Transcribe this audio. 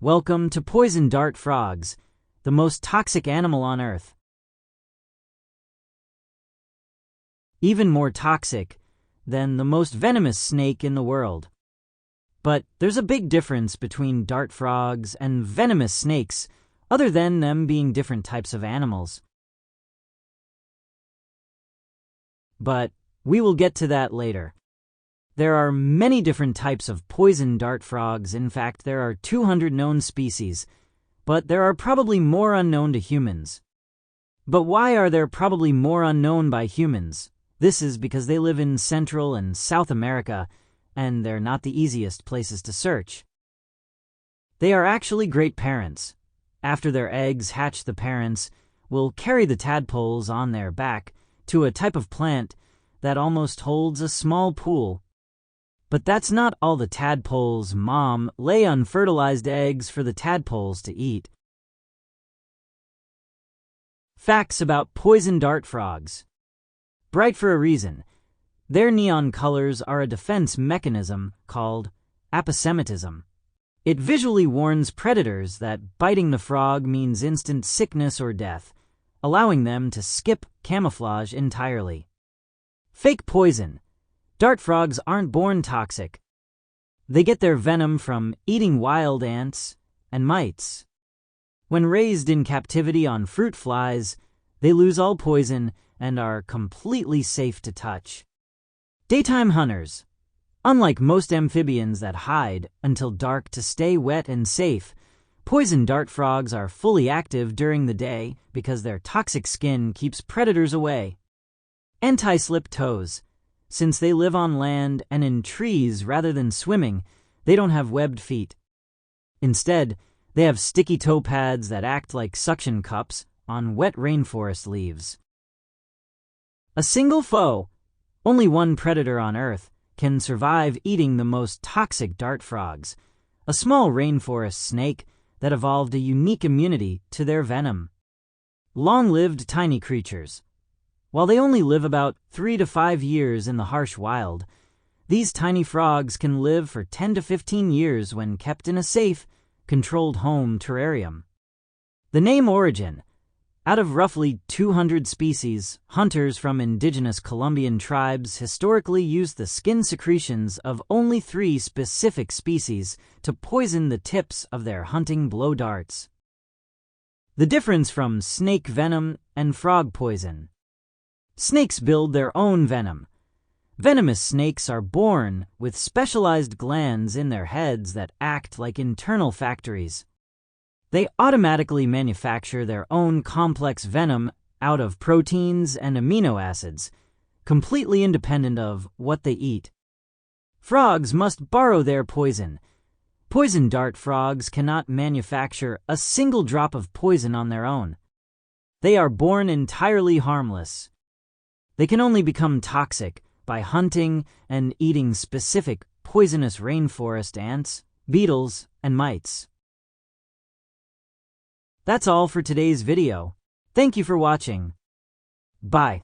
Welcome to poison dart frogs, the most toxic animal on Earth. Even more toxic than the most venomous snake in the world. But there's a big difference between dart frogs and venomous snakes, other than them being different types of animals. But we will get to that later. There are many different types of poison dart frogs. In fact, there are 200 known species, but there are probably more unknown to humans. But why are there probably more unknown by humans? This is because they live in Central and South America, and they're not the easiest places to search. They are actually great parents. After their eggs hatch, the parents will carry the tadpoles on their back to a type of plant that almost holds a small pool. But that's not all. The tadpole's mom lay unfertilized eggs for the tadpoles to eat. Facts about poison dart frogs. Bright for a reason. Their neon colors are a defense mechanism called aposematism. It visually warns predators that biting the frog means instant sickness or death, allowing them to skip camouflage entirely. Fake poison. Dart frogs aren't born toxic. They get their venom from eating wild ants and mites. When raised in captivity on fruit flies, they lose all poison and are completely safe to touch. Daytime hunters. Unlike most amphibians that hide until dark to stay wet and safe, poison dart frogs are fully active during the day because their toxic skin keeps predators away. Anti-slip toes. Since they live on land and in trees rather than swimming, they don't have webbed feet. Instead, they have sticky toe pads that act like suction cups on wet rainforest leaves. A single foe. Only one predator on Earth can survive eating the most toxic dart frogs, a small rainforest snake that evolved a unique immunity to their venom. Long-lived tiny creatures. While they only live about 3 to 5 years in the harsh wild, these tiny frogs can live for 10 to 15 years when kept in a safe, controlled home terrarium. The name origin. Out of roughly 200 species, hunters from indigenous Colombian tribes historically used the skin secretions of only 3 specific species to poison the tips of their hunting blow darts. The difference from snake venom and frog poison. Snakes build their own venom. Venomous snakes are born with specialized glands in their heads that act like internal factories. They automatically manufacture their own complex venom out of proteins and amino acids, completely independent of what they eat. Frogs must borrow their poison. Poison dart frogs cannot manufacture a single drop of poison on their own. They are born entirely harmless. They can only become toxic by hunting and eating specific poisonous rainforest ants, beetles, and mites. That's all for today's video. Thank you for watching. Bye.